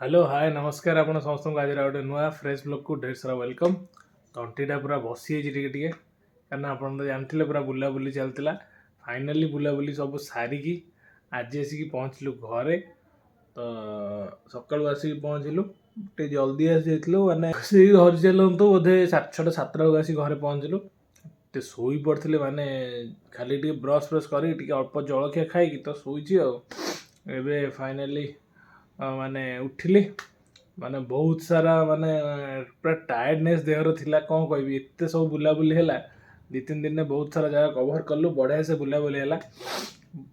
Hello hi नमस्कार आपण समस्त आज गोटे नुआ फ्रेश ब्लॉग को ढेर सारा वेलकम। तंटीटा पूरा बसी टे कारण आप जानते पूरा बुलाबुली चलता फाइनाली बुलाबुली सब सारिकी आज आसिक पहुँचलु घरे। तो सकालू आसिक पहुँचलु टे जल्दी आसी माने से घर चलु तो बोधे 6:30 7 बजे आसिक घरे पहुँचलु। टे शोई पड़े माने खाली टे ब्रश ब्रश कर अल्प जलखिया खाई तो शोची एबे फाइनाली माने उठिली माने बहुत सारा माने पूरा टायर्डनेस देहर थिला कौन कहबी एते सब बुलाबुली है 2-3 दिन में बहुत सारा जगह कवर कलु बढ़िया से बुलाबुली है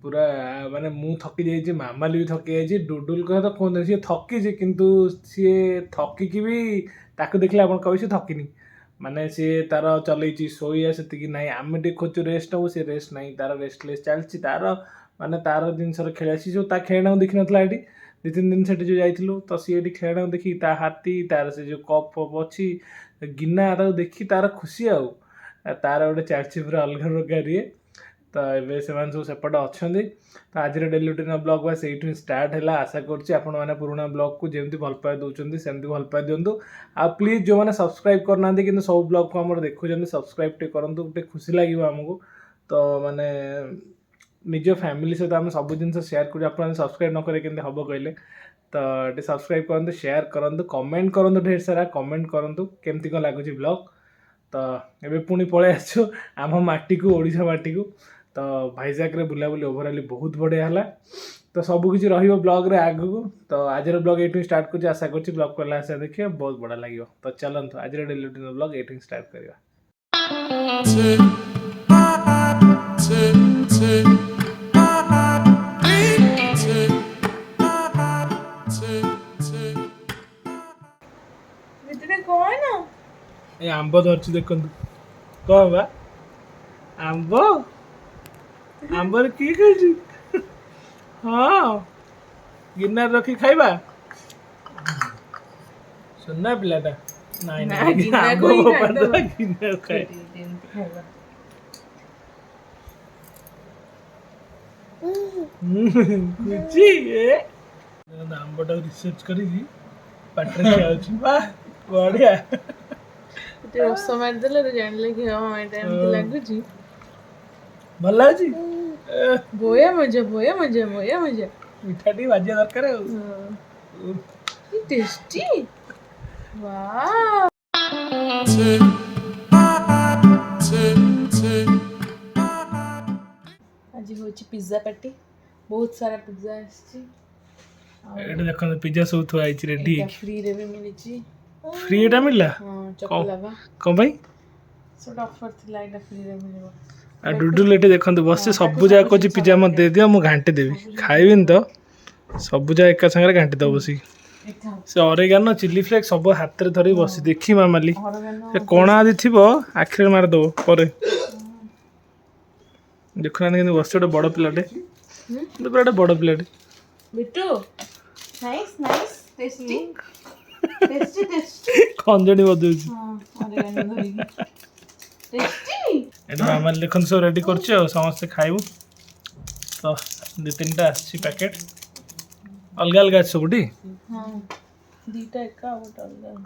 पूरा माने मु थकी जाइए मामाली भी थकी जाइए डुडुल कह तो कहते सी थकी किंतु सी थकिकी भी ताकू देखले आप कह थकिनी माने सी तार चलई शोया से ना आम टे खोजु रेस्ट हो सी रेस्ट ना तार रेस्टलेस चलती तार माने तार जिनस खेल सी जो खेलना देखी ना ये 2-3 दिन से जो जाइलु तो सी खेलना देखी ता हाथी तार से जो कप फप अच्छी गिना देखी तार खुशी तार गोटे चलती पूरा अलग प्रकार ये तो ये सब सेपटे अच्छा तो आज डेली रूटीन ब्लॉग बस ये स्टार्ट है आशा करें पुराना ब्लॉग को जमी भल पाए दौरान सेमती भल पाए दिंतु आ प्लीज जो मैंने सब्सक्राइब करना कि सब ब्लॉग को आम देखुं सब्सक्राइब टे करूँ गोटे खुशी लगे आमको तो माने निज फैमिली सहित आम सब जिन शेयर कर सब्सक्राइब न करें हम कहले तो ये सब्सक्राइब करूँ शेयर करूँ कमेंट करूँ ढेर सारा कमेंट करूँ केमती कौन लगुच ब्लॉग तो ये पुणी पलि आसु आम माटी को ओडिशा माटी को तो भाईजाक रे बुलाबुली ओवरऑल बहुत बढ़िया है तो सबकिछ ब्लॉग रे आगू तो आज ब्लॉग ये स्टार्ट कर आशा कर ब्लॉग को लास्ट देखिए बहुत बढ़िया लगे तो चलते आज डेली रूटीन ब्लॉग ये स्टार्ट करवा। ए आंब धरची देखु कौन बा आंब आंबर किए खाई हाँ गिरनार रखी खाइबा सुनना पिलाटा नाई नाई आंब गिरनार खाए कुची ए आंबटा रिसर्च करी पाटरे खाउची वाह बढ़िया रस मारिदेले तो जानले कि हाँ एटा एमती लागुची भल लाଗୁଛି बोया मजा बोया मजा बोया मजा मिठा टी बाजिया दरकार कि टेस्टी वाह आज होची पिज्जा पार्टी बहुत सारा पिज्जा आछि एटा देखो पिज्जा सब थुआ आइछि रेडी फ्री रे भी मिलिची फ्री एटा मिलला हां चकलावा कोन भाई सोट ऑफर थिला एटा फ्री रे मिलबो आ डुडुल एटे देखंतु बस सब जा कोची पिज्जा मत दे दियो मु घांटे देबी खाइबिन तो सब जा एका संगे घांटे दो बसी से ऑरेगानो चिली फ्लेक्स सब हाथ रे धरी बसी देखी मामाली से कोणा आदि थिबो आखिर मार दो परे देखना कि बस गोटे बड़ पिलाटे गोटे बड़ पिलाटे बिट्टू nice nice tasty tasty tasty खंजणी बदलुची हां ऑरेगानो धरिकी टेस्टी एटा मामा देखन सब रेडी करछि और समस्त खाइबु तो 2-3टा आछि पैकेट अलग अलग सबटी हां दीटा एका गोटे अलग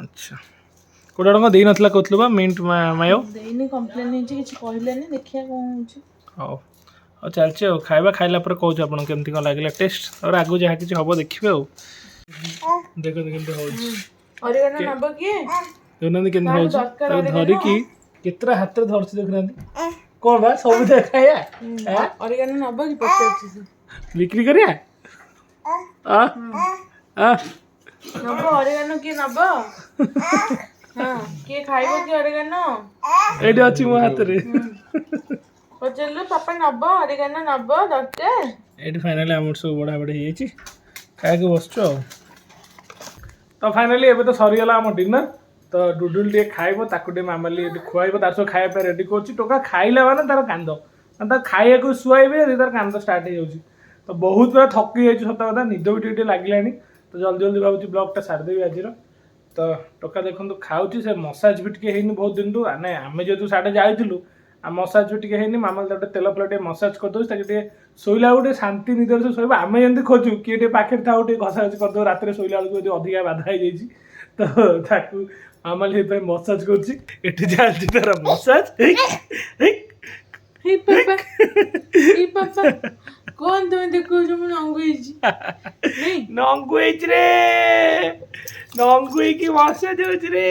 अच्छा कोटा टंका देई नथला कहतलु बा मिंट मायो देइनी कंप्लेन नहीं किछि कहलेनी देखिया कोन होछि हो और चलছে और खाइबा खाइला पर कहू आपण केमती कोन लागला टेस्ट और आगु जहा किछि हबो देखिबे हो देखो केमती होछि ऑरेगानो नंबर के दोनों केमती होछि धरि की कितरा हाथ रे धरछि देखनांती कोन बा सब देखाया ऑरेगानो नंबर की पचाछि से बिक्री करिया आ आ नंबर ऑरेगानो के नंबर हां के खाइबो के ऑरेगानो एडी अछि मो हाथ रे पचलु पापा नंबर ऑरेगानो नंबर दते एडी फाइनली हमर सब बड़ा बड़ा हे छि खाए के बसछु तो फाइनली एबे तो सरी गला हम डिनर तो डुडुल टे खाइबो ताकू टे मामाली एटी खुआइबो तार सो खाया पे रेडी करछि टोका खाइला माने तार कांदो ता खाइया को सुआइबे तार कांदो स्टार्ट हे जाउछि तो बहुत बड़ा थकी जाइछु सत कथा निद भी टे लागलानी तो जल्दी जल्दी भाबुछि ब्लॉग टा सार देबी आजिरो तो टोका देखंतु खाउछि से मसाज भी टिके हेनी बहुत दिन तो आने आमे जेतु साडे जाइथिलु आ मसाज भी टिके हेनी मामा गोटे तेल फल टे मसाज कर दउछ ताकि टे सोइला गोटे शांति निदर से सोइबा आमे जंती खोजु कि टे पाखे थाउ टे घसा घसी कर दो रात रे सोइला बेलको जदी अधिका बाधा हो जाइछि तो ताकू मामा ले पे मसाज करछि एठी जालछि तार मसाज हे पापा कौन तुम्हें देखो जो मैं अंगुइजी नहीं नंगुइज रे नंगुइ की मसाज होछ रे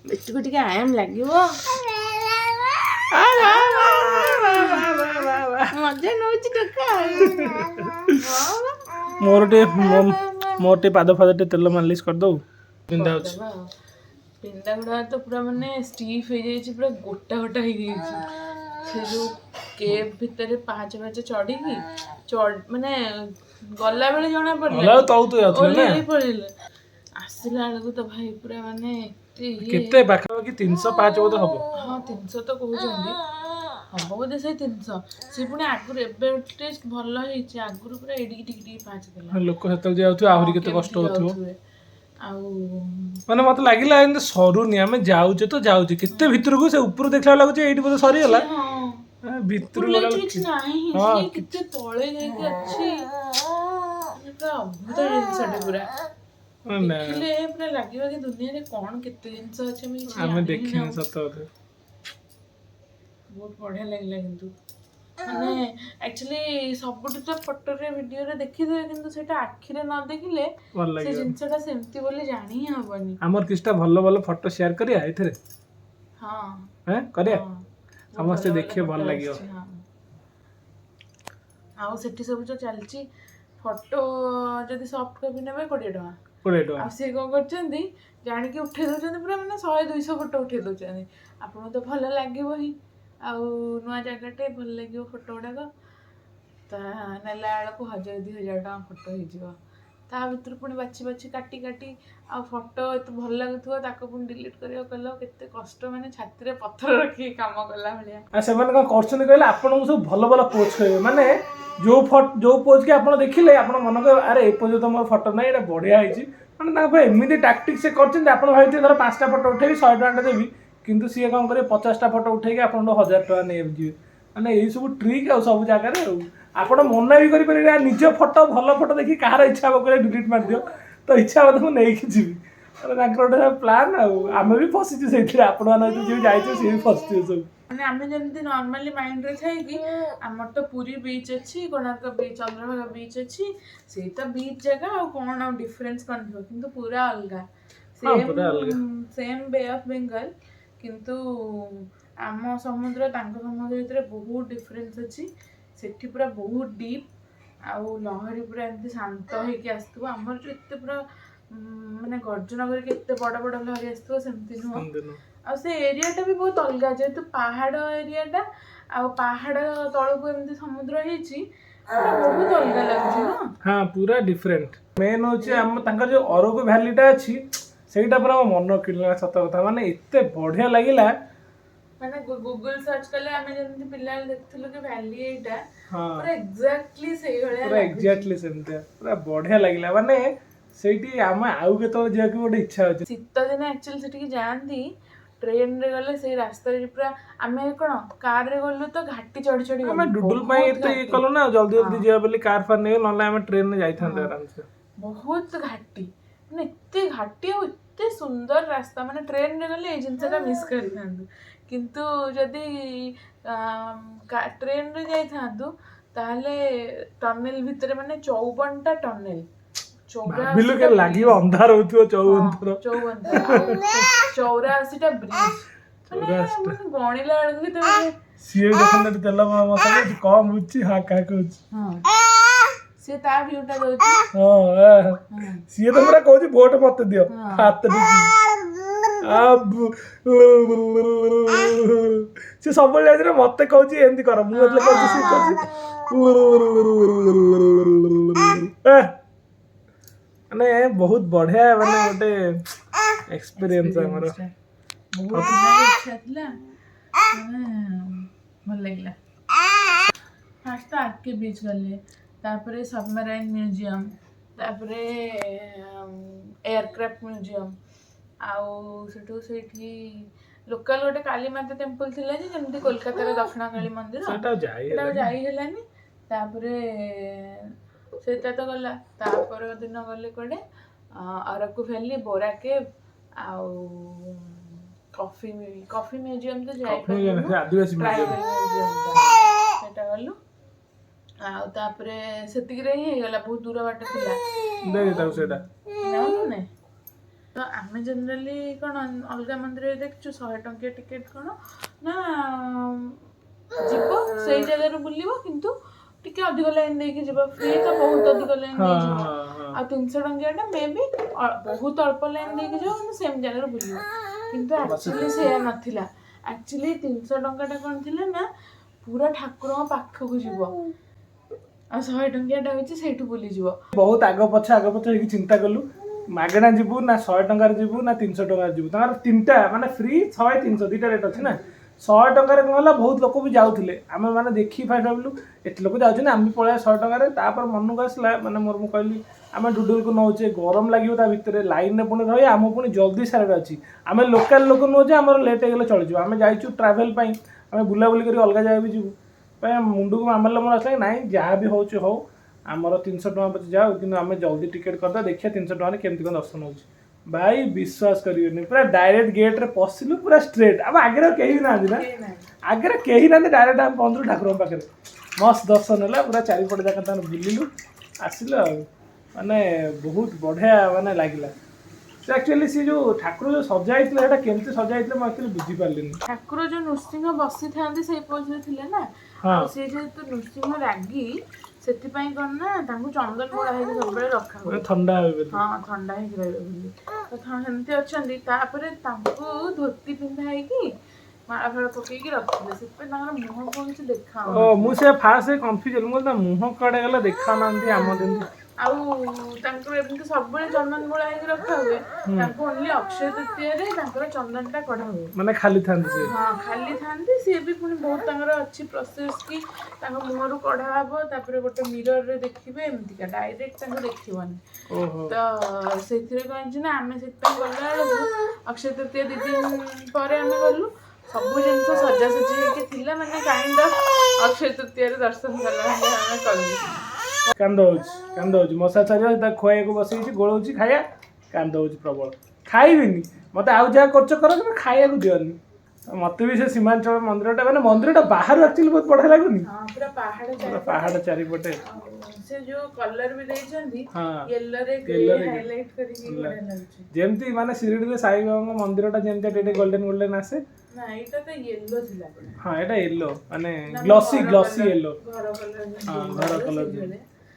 बेटू को टिके आयम लागिवो मजा नउची टका मोर टे पाद फाद टे तेल मालिश कर दो बिंदा होछ पिंडा गुड़ा तो पूरा माने स्टीफ हो जाइए पूरा गोटा गोटा हो जाइए से जो केव भितर पाँच चढ़ी माने गला बेले जना पड़ला आसला बेलू तो भाई पूरा माने केते पाखापाखि 305 बोध हबो हाँ 300 तो कहउछंदी हबो बोधे से 300 से पुणी आगुर एबे टेस्ट भल होइछि आगुर पूरा एडी टिक पाँच देला लोक सेतल जाउथु आहुरी केते कष्ट होथु आउ माने मत लागिला एंद सरुनी आमे जाउचे तो जाउचे केते भीतर को से ऊपर देखला लागुचे एठी बोध सरी गला भीतर वाला कुछ नहीं ये कितने तळे जाके अच्छी पूरा अद्भुत जिनसटे पूरा देखले पूरा लागिवा कि दुनिया रे कोन केते जिनस अछि आमे देखिन सत होते बहुत बढ़िया लागला किंतु माने एक्चुअली सबुठ तो फोटो रे वीडियो रे देखि दे किंतु सेटा आखि रे न देखिले से जिनसटा सेमती बोली जानि ही हबनी हमर किछटा भलो भलो फोटो शेयर करिया एथरे हां हैं करिया समस्त देखिए भल लागियो आउ सेठी सब जो चलची फोटो जदी सॉफ्ट कॉपी नेबे 20 टका आ से को करचंदी जानि के उठे दोचंदी पूरा माने 100 200 फोटो उठे दोचंदी आपन तो भल लागिवो ही आउ नुआ जगटे भल लागिवो फोटो गुडा ता नेला को 1000 2000 टका फोटो हे जिवो ता भीतर पुणी बाची बाची काटी काटी आ फोटो एत भल लागुथो ताको पुणी डिलीट करियो कलो केते कष्ट माने छाती रे पत्थर रखी काम करला भलिया आ से माने का करछन कहले आपन को सब भलो भलो पोज करबे माने जो पोज के आपन देखिले आपन मन को अरे ए पोज तो मोर फोटो नै एटा बढ़िया आइची माने ना भाई एमिति टैक्टिक से करछन आपन भाई धर 5टा फोटो उठेबी 100 टका देबी किंतु सी काम करे 50टा फोटो उठेके आपन 1000 टका नै जिवे माने ए सब ट्रिक आ सब जगह रे आपण मना भी करि परिबे निज फोटो भलो फोटो देखि कहार इच्छा हो करे डिलीट मार दियो तो इच्छा हो तो नै कि जीवी अरे तांकर गोटे प्लान आमे भी फसिଛୁ ସେଇଥିରେ ଆପଣ ମାନେ जे जाइछु से भी फसिछु सब माने आमे जंती नॉर्मली माइंड रे थाई कि हमर तो पूरी बीच अछि कोणार्क बीच चंद्रभागा बीच अछि से तो बीच जगह आ कोन आ डिफरेंस कोन हो किंतु पूरा अलगा सेम बे ऑफ बेंगल किंतु आम समुद्र तांको समुद्र भितर बहुत डिफरेंस अछि सेठी पूरा बहुत डीप आउ लहरी पूरा एमती शांत होइके आस्तु हमर जो एते पूरा माने गर्जन कर केते बड़ बड़ लहरी आस्तु सेमती नो आ से एरिया टा भी बहुत अलगा जेतु पहाड़ एरिया टा आ पहाड़ तळको एमती समुद्र हेची बहुत अलगा लागछि ना हां पूरा डिफरेंट मेन होची हम तांकर जो अरब वैलीटा अछि सेटा पूरा मन किलना सत कथा माने एते बढ़िया लागिला माने गूगल सर्च करले हमें जंती पिल्ला देखथलो कि वैली एटा पूरा एग्जैक्टली सेही होले पूरा एग्जैक्टली सेमते पूरा बढ़िया लागिला माने सेठी हम आउ के तो जे के गोटे इच्छा होची शीत दिन एक्चुअली सेठी की जानती ट्रेन रे गले से रास्ता रे पूरा हमें कोन कार रे गलो तो घाटी चढ़ी चढ़ी हम डुडुल पई एते कलो ना जल्दी जल्दी जेबा बोली कार फार नै नले हम ट्रेन में जाई थांते आराम से बहुत घाटी माने इत्ते घाटी और इत्ते सुंदर रास्ता माने ट्रेन रे गले ए जिंसटा मिस करि थांदु किंतु जदी ट्रेन रे जाई थांदु ताहले टनल भितर माने 54टा टनल बिलु के लागिव अंधार होथो 54 84टा ब्रिज गणिला बेलू तो सीए देखन तेल मसाला कम होची हा का कहूची से ता व्यूटा दोची हां सीए तो पूरा कहूची वोट मत दियो हाथ रुकी अब से सब जाय रे मते कहूची एंदी कर मु मतलब कहूची से कहूची माने बहुत बढ़िया माने गोटे एक्सपीरियंस हमर बहुत इच्छा थिला भल लागला फास्ट आके बीच गले तापरे सबमराइन म्यूजियम तापरे एयरक्राफ्ट म्यूजियम ଆଉ ସେଠୁ ସେଇଠି ଲୋକାଲ ଗୋଟେ କାଳୀ ମାତା ଟେମ୍ପଲ ଥିଲା ଯେ ଯେମିତି କୋଲକାତାର ଦକ୍ଷିଣ କାଳୀ ମନ୍ଦିର ସେଟା ସେଟା ଯାଇ ହେଲାନି। ତାପରେ ସେଟା ତ ଗଲା। ତାପର ଦିନ ଗଲେ କୁଆଡ଼େ ଅରକୁ ଭ୍ୟାଲି, ବୋରା କେଭ୍ ଆଉ କଫି ମ୍ୟୁଜିୟମ ତ ଯାଇପାରିଲୁନି, ଆଦିବାସୀ ଟ୍ରାଇବାଲ ମ୍ୟୁଜିୟମଟା ସେଟା ଗଲୁ। ଆଉ ତାପରେ ସେତିକିରେ ହିଁ ହେଇଗଲା, ବହୁତ ଦୂର ବାଟ ଥିଲା। ସେଇଟା ନାଇଁ ତ ଆମେ ଜେନେରାଲି କ'ଣ ଅଲଗା ମନ୍ଦିରରେ ଦେଖିଛୁ 100 ଟଙ୍କିଆ ଟିକେଟ କ'ଣ ନା ଯିବ ସେଇ ଜାଗାରୁ ବୁଲିବ, କିନ୍ତୁ ଟିକେ ଅଧିକ ଲାଇନ ଦେଇକି ଯିବ। ଫ୍ରି ତ ବହୁତ ଅଧିକ ଲାଇନ ଦେଇଯିବ। ଆଉ 300 ଟଙ୍କିଆଟା ମେ ବି ବହୁତ ଅଳ୍ପ ଲାଇନ ଦେଇକି ଯିବ, କିନ୍ତୁ ସେମ୍ ଜାଗାରୁ ବୁଲିବ। କିନ୍ତୁ ଆକ୍ଚୁଆଲି ସେଇଆ ନଥିଲା। ଆକ୍ଚୁଆଲି 300 ଟଙ୍କାଟା କ'ଣ ଥିଲା ନା ପୁରା ଠାକୁରଙ୍କ ପାଖକୁ ଯିବ, ଆଉ 100 ଟଙ୍କିଆଟା ହଉଛି ସେଇଠୁ ବୁଲିଯିବ। ବହୁତ ଆଗ ପଛ ହେଇକି ଚିନ୍ତା କଲୁ ମାଗଣା ଯିବୁ ନା 100 ଟଙ୍କାରେ ଯିବୁ ନା 300 ଟଙ୍କାରେ ଯିବୁ। ତାଙ୍କର ତିନିଟା ମାନେ ଫ୍ରି 100 300 ଦୁଇଟା ରେଟ୍ ଅଛି ନା। 100 ଟଙ୍କାରେ କ'ଣ ହେଲା, ବହୁତ ଲୋକ ବି ଯାଉଥିଲେ। ଆମେ ମାନେ ଦେଖିକି ଫାଷ୍ଟ ଭାବିଲୁ ଏତେ ଲୋକ ଯାଉଛନ୍ତି, ଆମେ ପଳେଇବା 100 ଟଙ୍କାରେ। ତାପରେ ମନକୁ ଆସିଲା ମାନେ ମୁଁ କହିଲି ଆମେ ଡୁଡୁଲକୁ ନେଉଛେ, ଗରମ ଲାଗିବ ତା ଭିତରେ, ଲାଇନରେ ପୁଣି ରହିବା, ଆମ ପୁଣି ଜଲ୍ଦି ସାରିବାର ଅଛି। ଆମେ ଲୋକାଲ ଲୋକ ନୁହଁ ଯେ ଆମର ଲେଟ୍ ହେଇଗଲେ ଚଳିଯିବ। ଆମେ ଯାଇଛୁ ଟ୍ରାଭେଲ ପାଇଁ, ଆମେ ବୁଲାବୁଲି କରି ଅଲଗା ଜାଗା ବି ଯିବୁ। ମୁଣ୍ଡକୁ ମାମଲା ମୋର ଆସିଲା ନାଇଁ ଯାହା ବି ହେଉଛି ହଉ, ଆମର 300 ଟଙ୍କା ପଛେ ଯାଉ, କିନ୍ତୁ ଆମେ ଜଲ୍ଦି ଟିକେଟ୍ କରିଦେବା, ଦେଖିବା 300 ଟଙ୍କାରେ କେମିତି କ'ଣ ଦର୍ଶନ ହେଉଛି। ଭାଇ ବିଶ୍ୱାସ କରିବେନି, ପୁରା ଡାଇରେକ୍ଟ ଗେଟ୍ରେ ପଶିଲୁ, ପୁରା ଷ୍ଟ୍ରେଟ୍। ଆମ ଆଗରେ କେହି ନାହାନ୍ତି ନା, ଆଗରେ କେହି ନାହାନ୍ତି, ଡାଇରେକ୍ଟ ଆମେ ପହଞ୍ଚିଲୁ ଠାକୁରଙ୍କ ପାଖରେ। ମସ୍ତ ଦର୍ଶନ ହେଲା, ପୁରା ଚାରିପଟ ଯାକ ତାଙ୍କର ବୁଲିଲୁ ଆସିଲୁ। ଆଉ ମାନେ ବହୁତ ବଢ଼ିଆ ମାନେ ଲାଗିଲା। ସେ ଆକ୍ଚୁଆଲି ସେ ଯେଉଁ ଠାକୁର ଯେଉଁ ସଜା ହେଇଥିଲା ସେଇଟା କେମିତି ସଜା ହେଇଥିଲା ମୁଁ ଆକ୍ଚୁଆଲି ବୁଝିପାରିଲିନି। ଠାକୁର ଯେଉଁ ନୃସିଂହ ବସିଥାନ୍ତି ସେଇ ପୋଜରେ ଥିଲେ ନା, ଆଉ ସେ ଯେହେତୁ ନୃସିଂହ ରାଗି, ସେଥିପାଇଁ କ'ଣ ନା ତାଙ୍କୁ ଚନ୍ଦନ ବୋଳା ହେଇକି ସବୁବେଳେ ରଖା ହୁଏ, ଥଣ୍ଡା ହେବେ। ହଁ ଥଣ୍ଡା ହେଇକି ରହିବେ ବୋଲି। ତ ସେମିତି ଅଛନ୍ତି। ତାପରେ ତାଙ୍କୁ ଧୋତି ପିନ୍ଧା ହେଇକି ମାଳ ଫାଳ ପକେଇକି ରଖିଥିଲେ, ସେଥିପାଇଁ ତାଙ୍କର ମୁହଁ କ'ଣ କିଛି ଦେଖାଯାଉନି। ମୁଁ ସେ ଫାଷ୍ଟ କନଫ୍ୟୁଜ ହେଲି, ମୁଁ ତା ମୁହଁ କୁଆଡ଼େ ଗଲା, ଦେଖାଉନାହାନ୍ତି ଆମ ଯେମିତି। ଆଉ ତାଙ୍କୁ ଏମିତି ସବୁବେଳେ ଚନ୍ଦନ ବୋଳା ହେଇକି ରଖା ହୁଏ, ତାଙ୍କୁ ଓନ୍ଲି ଅକ୍ଷୟ ତୃତୀୟାରେ ତାଙ୍କର ଚନ୍ଦନଟା କଢା ହୁଏ, ମାନେ ଖାଲି ଥାନ୍ତି ସେ। ହଁ ଖାଲି ଥାନ୍ତି। ସିଏ ବି ପୁଣି ବହୁତ ତାଙ୍କର ଅଛି ପ୍ରୋସେସ କି ତାଙ୍କ ମୁହଁରୁ କଢା ହବ, ତାପରେ ଗୋଟେ ମିରରରେ ଦେଖିବେ, ଏମିତିକା ଡାଇରେକ୍ଟ ତାଙ୍କୁ ଦେଖିବନି। ତ ସେଥିରେ କ'ଣ ହେଇଛି ନା ଆମେ ସେଥିପାଇଁ ଗଲାବେଳକୁ ଅକ୍ଷୟ ତୃତୀୟା 2 ଦିନ ପରେ ଆମେ ଗଲୁ, ସବୁ ଜିନିଷ ସଜାସଜି ହେଇକି ଥିଲା, ମାନେ କାଇଣ୍ଡ ଅଫ୍ ଅକ୍ଷୟ ତୃତୀୟାରେ ଦର୍ଶନ କଲା ଭଳିଆ ଆମେ କଲୁ। କାନ୍ଦ ହଉଛି ମଶା ଚାରିବ, ତାକୁ ଖୁଆଇବାକୁ ବସେଇଛି, ଗୋଳଉଛି ଖାଇବା, କାନ୍ଦ ହଉଛି ପ୍ରବଳ। ଖାଇବିନି, ମୋତେ ଆଉ ଯାହା କରୁଛ କର, କିନ୍ତୁ ଖାଇବାକୁ ଦିଅନି। ମୋତେ ବି ସେ ସୀମାଞ୍ଚଳ ମନ୍ଦିରଟା, ମାନେ ମନ୍ଦିରଟା ବାହାରୁ ଆକ୍ଚୁଆଲି ବହୁତ ବଢ଼ିଆ ଲାଗୁନି, ପୁରା ପାହାଡ଼ ଚାରିପଟେ। ସେ ଯୋଉ କଲର ବି ଦେଇଛନ୍ତି ୟେଲୋରେ ହାଇଲାଇଟ୍ କରିକି ବଢ଼ିଆ ଲାଗୁଛି। ଯେମିତି ମାନେ ଶିରିଡିରେ ସାଇବାବାଙ୍କ ମନ୍ଦିରଟା ଯେମିତି ଟିକେ ଗୋଲ୍ଡେନ ଆସେ ନା, ଏଇଟା ତ ୟେଲୋ ଥିଲା। ହଁ ଏଇଟା ୟେଲୋ, ମାନେ ଗ୍ଲସି ୟେଲୋ, ଘର କଲର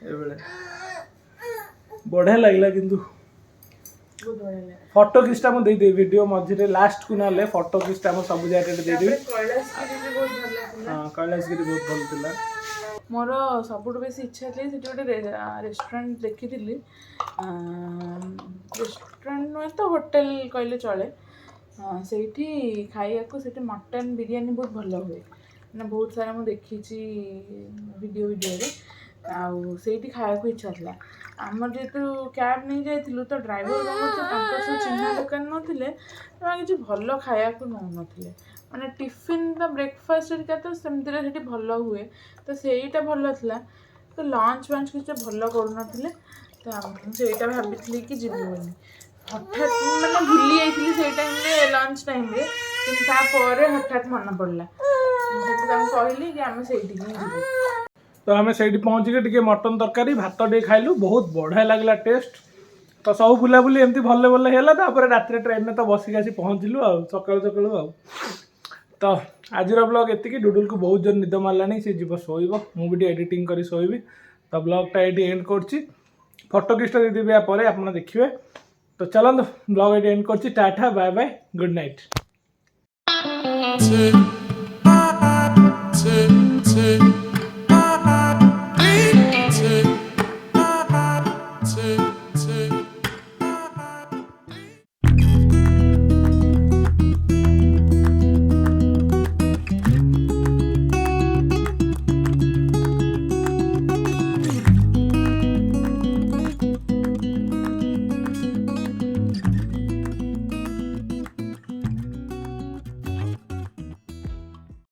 ଏଇଭଳିଆ ବଢ଼ିଆ ଲାଗିଲା। କିନ୍ତୁ ଫଟୋ କିଛିଟା ମୁଁ ଦେଇଦେବି ଭିଡ଼ିଓ ମଝିରେ, ଲାଷ୍ଟକୁ ନହେଲେ ଫଟୋ କିଛିଟା ମୁଁ ସବୁ ଜାଗାରେ ଦେଇଦେବି। କୈଳାସଗିରି ବହୁତ ଭଲ ଥିଲା। ମୋର ସବୁଠୁ ବେଶୀ ଇଚ୍ଛା ଥିଲା ସେଠି ଗୋଟେ ରେଷ୍ଟୁରାଣ୍ଟ ଦେଖିଥିଲି, ରେଷ୍ଟୁରାଣ୍ଟ ନୁହେଁ ତ ହୋଟେଲ କହିଲେ ଚଳେ। ସେଇଠି ଖାଇବାକୁ, ସେଠି ମଟନ୍ ବିରିୟାନୀ ବହୁତ ଭଲ ହୁଏ, ମାନେ ବହୁତ ସାରା ମୁଁ ଦେଖିଛି ଭିଡ଼ିଓରେ। ଆଉ ସେଇଠି ଖାଇବାକୁ ଇଚ୍ଛା ଥିଲା। ଆମର ଯେହେତୁ କ୍ୟାବ୍ ନେଇ ଯାଇଥିଲୁ, ତ ଡ୍ରାଇଭର କ'ଣ କରୁଥିଲେ, ତାଙ୍କ ସହ ଚିହ୍ନା ଦୋକାନ ନଥିଲେ, ସେମାନେ କିଛି ଭଲ ଖାଇବାକୁ ନେଉନଥିଲେ। ମାନେ ଟିଫିନ୍ ତ ବ୍ରେକଫାଷ୍ଟ ହେରିକା ତ ସେମିତିରେ ସେଠି ଭଲ ହୁଏ, ତ ସେଇଟା ଭଲ ଥିଲା। ତ ଲଞ୍ଚ କିଛି ଭଲ କରୁନଥିଲେ, ତ ମୁଁ ସେଇଟା ଭାବିଥିଲି କି ଯିବୁ ବୋଲି। ହଠାତ୍ ମାନେ ଭୁଲି ଯାଇଥିଲି ସେଇ ଟାଇମ୍ରେ, ଲଞ୍ଚ ଟାଇମ୍ରେ, କିନ୍ତୁ ତାପରେ ହଠାତ୍ ମନେ ପଡ଼ିଲା। ମୁଁ ସେଠି ତାଙ୍କୁ କହିଲି କି ଆମେ ସେଇଠିକି ହିଁ ଯିବୁ। ତ ଆମେ ସେଇଠି ପହଞ୍ଚିକି ଟିକେ ମଟନ୍ ତରକାରୀ, ଭାତ ଟିକେ ଖାଇଲୁ, ବହୁତ ବଢ଼ିଆ ଲାଗିଲା ଟେଷ୍ଟ। ତ ସବୁ ବୁଲାବୁଲି ଏମିତି ଭଲ ହେଇଗଲା। ତାପରେ ରାତିରେ ଟ୍ରେନରେ ତ ବସିକି ଆସି ପହଞ୍ଚିଲୁ ଆଉ ସକାଳୁ ଆଉ। ତ ଆଜିର ବ୍ଲଗ୍ ଏତିକି। ଡୁଡୁଲକୁ ବହୁତ ଜୋର ନିଦ ମାରିଲାଣି, ସେ ଯିବ ଶୋଇବ, ମୁଁ ବି ଟିକେ ଏଡ଼ିଟିଂ କରି ଶୋଇବି। ତ ବ୍ଲଗ୍ଟା ଏଇଠି ଏଣ୍ଡ କରୁଛି, ଫଟୋ କିଛିଟା ଦେଇଦେବି ୟା ପରେ ଆପଣ ଦେଖିବେ। ତ ଚାଲନ୍ତୁ ବ୍ଲଗ୍ ଏଇଠି ଏଣ୍ଡ କରୁଛି। Tata bye bye, good night.